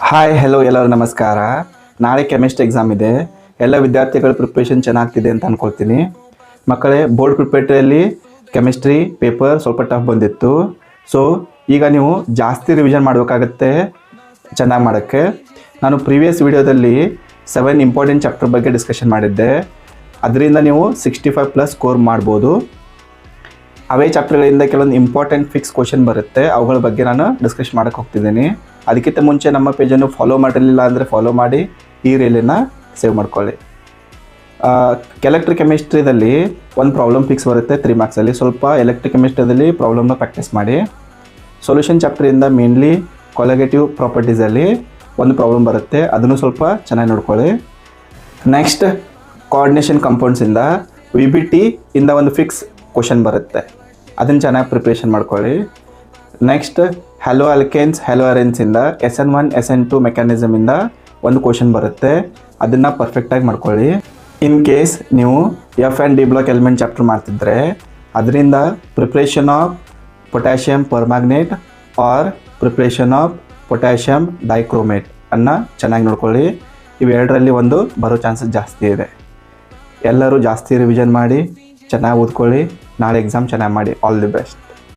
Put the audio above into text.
Hi hello ಎಲ್ಲರೂ ನಮಸ್ಕಾರ. ನಾಳೆ ಕೆಮಿಸ್ಟ್ರಿ ಎಕ್ಸಾಮ್ ಇದೆ. ಎಲ್ಲ ವಿದ್ಯಾರ್ಥಿಗಳ ಪ್ರಿಪ್ರೇಷನ್ ಚೆನ್ನಾಗ್ತಿದೆ ಅಂತ ಅಂದ್ಕೊಳ್ತೀನಿ. ಮಕ್ಕಳೇ, ಬೋರ್ಡ್ ಪ್ರಿಪೇಟರಿಯಲ್ಲಿ ಕೆಮಿಸ್ಟ್ರಿ ಪೇಪರ್ ಸ್ವಲ್ಪ ಟಫ್ ಬಂದಿತ್ತು. ಸೊ ಈಗ ನೀವು ಜಾಸ್ತಿ ರಿವಿಷನ್ ಮಾಡಬೇಕಾಗತ್ತೆ ಚೆನ್ನಾಗಿ ಮಾಡೋಕ್ಕೆ. ನಾನು ಪ್ರೀವಿಯಸ್ ವಿಡಿಯೋದಲ್ಲಿ 7 ಇಂಪಾರ್ಟೆಂಟ್ ಚಾಪ್ಟರ್ ಬಗ್ಗೆ ಡಿಸ್ಕಷನ್ ಮಾಡಿದ್ದೆ. ಅದರಿಂದ ನೀವು 65+ ಸ್ಕೋರ್ ಮಾಡ್ಬೋದು. ಅವೇ ಚಾಪ್ಟರ್ಗಳಿಂದ ಕೆಲವೊಂದು ಇಂಪಾರ್ಟೆಂಟ್ ಫಿಕ್ಸ್ ಕ್ವಶನ್ ಬರುತ್ತೆ, ಅವುಗಳ ಬಗ್ಗೆ ನಾನು ಡಿಸ್ಕಸ್ ಮಾಡೋಕ್ಕೆ ಹೋಗ್ತಿದ್ದೀನಿ. ಅದಕ್ಕಿಂತ ಮುಂಚೆ ನಮ್ಮ ಪೇಜನ್ನು ಫಾಲೋ ಮಾಡಿರಲಿಲ್ಲ ಅಂದರೆ ಫಾಲೋ ಮಾಡಿ, ಈ ರೀಲನ್ನು ಸೇವ್ ಮಾಡ್ಕೊಳ್ಳಿ. ಎಲೆಕ್ಟ್ರಿಕೆಮಿಸ್ಟ್ರಿದಲ್ಲಿ ಒಂದು ಪ್ರಾಬ್ಲಮ್ ಫಿಕ್ಸ್ ಬರುತ್ತೆ 3 ಮಾರ್ಕ್ಸಲ್ಲಿ. ಸ್ವಲ್ಪ ಎಲೆಕ್ಟ್ರಿಕೆಮಿಸ್ಟ್ರಿಯಲ್ಲಿ ಪ್ರಾಬ್ಲಮ್ನ ಪ್ರಾಕ್ಟೀಸ್ ಮಾಡಿ. ಸೊಲ್ಯೂಷನ್ ಚಾಪ್ಟರಿಂದ ಮೇನ್ಲಿ ಕೊಲಿಗೇಟಿವ್ ಪ್ರಾಪರ್ಟೀಸಲ್ಲಿ ಒಂದು ಪ್ರಾಬ್ಲಮ್ ಬರುತ್ತೆ, ಅದನ್ನು ಸ್ವಲ್ಪ ಚೆನ್ನಾಗಿ ನೋಡ್ಕೊಳ್ಳಿ. ನೆಕ್ಸ್ಟ್ ಕೋಆರ್ಡಿನೇಷನ್ ಕಾಂಪೌಂಡ್ಸಿಂದ VBT ಇಂದ ಒಂದು ಫಿಕ್ಸ್ ಕ್ವಶನ್ ಬರುತ್ತೆ, ಅದನ್ನು ಚೆನ್ನಾಗಿ ಪ್ರಿಪ್ರೇಷನ್ ಮಾಡ್ಕೊಳ್ಳಿ. ನೆಕ್ಸ್ಟ್ ಹ್ಯಾಲೋ ಆಲ್ಕೇನ್ಸ್ ಹ್ಯಾಲೋ ಅರೇನ್ಸಿಂದ SN1 SN2 ಮೆಕ್ಯಾನಿಸಮಿಂದ ಒಂದು ಕ್ವಶನ್ ಬರುತ್ತೆ, ಅದನ್ನು ಪರ್ಫೆಕ್ಟಾಗಿ ಮಾಡ್ಕೊಳ್ಳಿ. ಇನ್ ಕೇಸ್ ನೀವು F and D block element chapter ಮಾಡ್ತಿದ್ರೆ ಅದರಿಂದ preparation of potassium permanganate or preparation of potassium dichromate ಅನ್ನು ಚೆನ್ನಾಗಿ ನೋಡ್ಕೊಳ್ಳಿ. ಇವೆರಡರಲ್ಲಿ ಒಂದು ಬರೋ ಚಾನ್ಸಸ್ ಜಾಸ್ತಿ ಇದೆ. ಎಲ್ಲರೂ ಜಾಸ್ತಿ ರಿವಿಷನ್ ಮಾಡಿ, ಚೆನ್ನಾಗಿ ಓದ್ಕೊಳ್ಳಿ. ನಾಳೆ ಎಕ್ಸಾಮ್ ಚೆನ್ನಾಗಿ ಮಾಡಿ. All the best.